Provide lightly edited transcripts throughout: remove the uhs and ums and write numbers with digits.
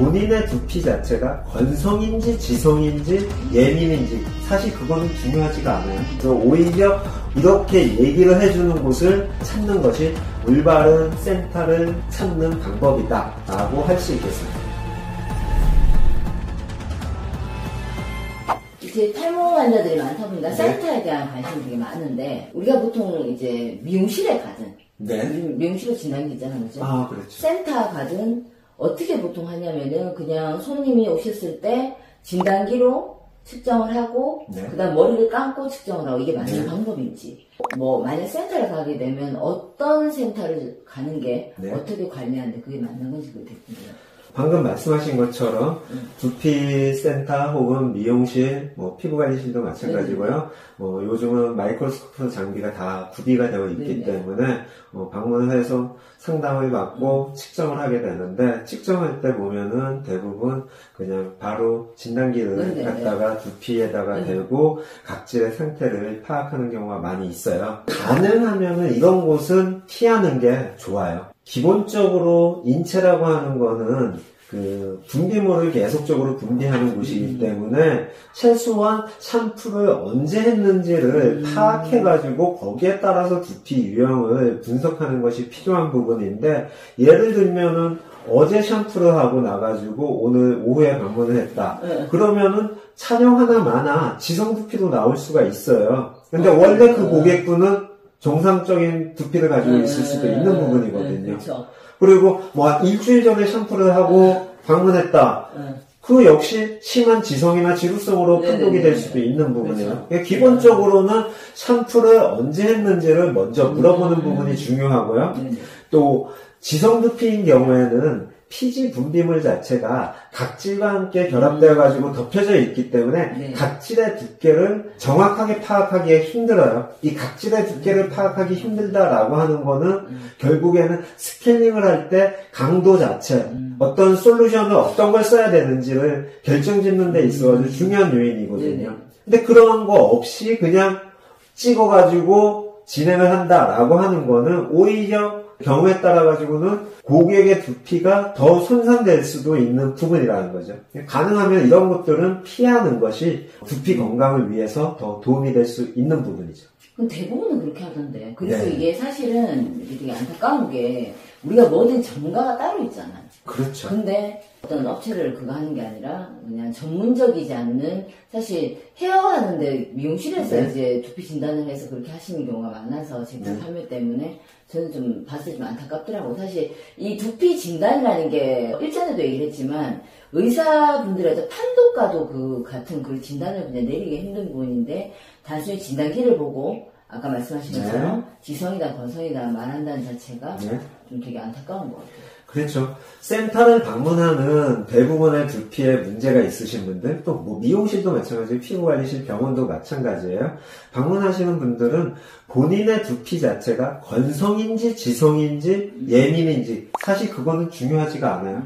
본인의 두피 자체가 건성인지 지성인지 예민인지 사실 그거는 중요하지가 않아요. 그래서 오히려 이렇게 얘기를 해주는 곳을 찾는 것이 올바른 센터를 찾는 방법이다 라고 할 수 있겠습니다. 이제 탈모 환자들이 많다 보니까 센터에 대한 관심이 되게 많은데 우리가 보통 이제 미용실에 가든 미용실에 진단기 있잖아요. 그죠? 아, 그렇죠. 센터 가든 어떻게 보통 하냐면은 그냥 손님이 오셨을 때 진단기로 측정을 하고 그다음 머리를 감고 측정을 하고 이게 맞는 방법인지 뭐 만약 센터를 가게 되면 어떤 센터를 가는 게 어떻게 관리하는데 그게 맞는 건지 그게 궁금해요. 방금 말씀하신 것처럼 두피 센터 혹은 미용실, 피부관리실도 마찬가지고요. 요즘은 마이크로스코프 장비가 다 구비가 되어 있기 때문에 방문을 해서 상담을 받고 측정을 하게 되는데 측정할 때 보면은 대부분 그냥 바로 진단기를 갖다가 두피에다가 대고 각질의 상태를 파악하는 경우가 많이 있어요. 가능하면은 이런 곳은 피하는 게 좋아요. 기본적으로 인체라고 하는 거는 그 분비물을 계속적으로 분비하는 곳이기 때문에 최소한 샴푸를 언제 했는지를 파악해가지고 거기에 따라서 두피 유형을 분석하는 것이 필요한 부분인데 예를 들면은 어제 샴푸를 하고 나가지고 오늘 오후에 방문을 했다. 그러면은 차량 하나마나 지성 두피도 나올 수가 있어요. 근데 원래 그 고객분은 정상적인 두피를 가지고 있을 수도 있는 부분이거든요. 그리고 일주일 전에 샴푸를 하고 방문했다. 그 역시 심한 지성이나 지루성으로 판독이 될 수도 있는 부분이에요. 그러니까 기본적으로는 샴푸를 언제 했는지를 먼저 물어보는 부분이 중요하고요. 또 지성 두피인 경우에는 피지 분비물 자체가 각질과 함께 결합되어 가지고 덮여져 있기 때문에 각질의 두께를 정확하게 파악하기에 힘들어요. 이 각질의 두께를 파악하기 힘들다라고 하는 거는 결국에는 스케일링을 할 때 강도 자체 어떤 솔루션을 어떤 걸 써야 되는지를 결정짓는 데 있어서 중요한 요인이거든요. 근데 그런 거 없이 그냥 찍어가지고 진행을 한다라고 하는 거는 오히려 경우에 따라 가지고는 고객의 두피가 더 손상될 수도 있는 부분이라는 거죠. 가능하면 이런 것들은 피하는 것이 두피 건강을 위해서 더 도움이 될 수 있는 부분이죠. 그럼 대부분은 그렇게 하던데. 그리고 이게 사실은 되게 안타까운 게 우리가 뭐든 전문가가 따로 있잖아요. 그렇죠. 근데 어떤 업체를 그거 하는 게 아니라 그냥 전문적이지 않는 사실 헤어 하는데 미용실에서 이제 두피 진단을 해서 그렇게 하시는 경우가 많아서 제품 판매 때문에 저는 좀 봤을 때 좀 안타깝더라고요. 사실 이 두피 진단이라는 게 일전에도 얘기를 했지만 의사분들에서 판독과도 그 같은 그 진단을 그냥 내리기 힘든 부분인데 단순히 진단기를 보고 아까 말씀하신 것처럼 지성이다 건성이다 말한다는 자체가 좀 되게 안타까운 것 같아요. 그렇죠. 센터를 방문하는 대부분의 두피에 문제가 있으신 분들, 또 미용실도 마찬가지고 피부관리실, 병원도 마찬가지예요. 방문하시는 분들은 본인의 두피 자체가 건성인지 지성인지 예민인지 사실 그거는 중요하지가 않아요.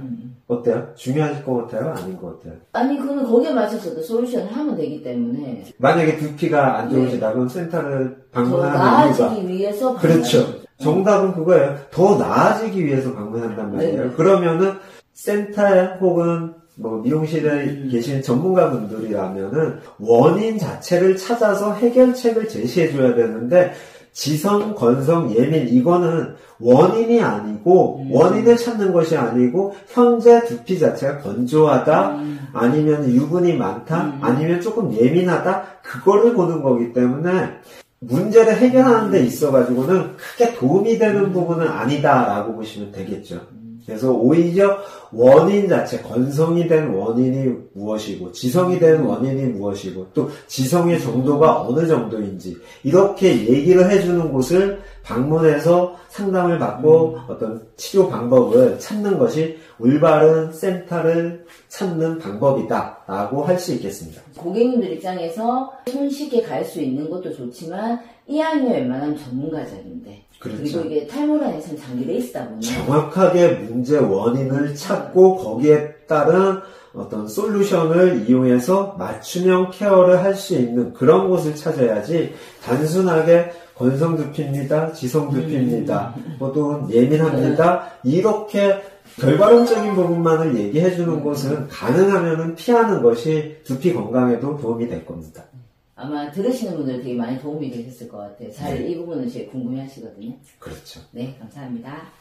어때요? 중요하실 것 같아요? 아닌 것 같아요? 아니 그거는 거기에 맞춰서 솔루션을 하면 되기 때문에 만약에 두피가 안 좋으시다 그럼 센터를 방문하는 나아지기 위해서 그렇죠. 정답은 그거예요. 더 나아지기 위해서 방문한단 말이에요. 그러면은 센터에 혹은 미용실에 계신 전문가분들이라면은 원인 자체를 찾아서 해결책을 제시해줘야 되는데 지성, 건성, 예민 이거는 원인이 아니고 원인을 찾는 것이 아니고 현재 두피 자체가 건조하다 아니면 유분이 많다 아니면 조금 예민하다 그거를 보는 거기 때문에 문제를 해결하는 데 있어가지고는 크게 도움이 되는 부분은 아니다라고 보시면 되겠죠. 그래서 오히려 원인 자체, 건성이 된 원인이 무엇이고 지성이 된 원인이 무엇이고 또 지성의 정도가 어느 정도인지 이렇게 얘기를 해주는 곳을 방문해서 상담을 받고 어떤 치료 방법을 찾는 것이 올바른 센터를 찾는 방법이다라고 할 수 있겠습니다. 고객님들 입장에서 손쉽게 갈 수 있는 것도 좋지만 이왕이면 웬만하면 전문가적인데 그렇죠. 그리고 이게 탈모라는 참 장기 레이스다 보니 정확하게 문제 원인을 찾고 거기에 따른 어떤 솔루션을 이용해서 맞춤형 케어를 할 수 있는 그런 곳을 찾아야지 단순하게 건성두피입니다, 지성두피입니다, 또는 예민합니다 이렇게 결과론적인 부분만을 얘기해주는 것은 가능하면 피하는 것이 두피 건강에도 도움이 될 겁니다. 아마 들으시는 분들 되게 많이 도움이 되셨을 것 같아요. 잘 네. 이 부분은 제일 궁금해 하시거든요. 그렇죠. 네, 감사합니다.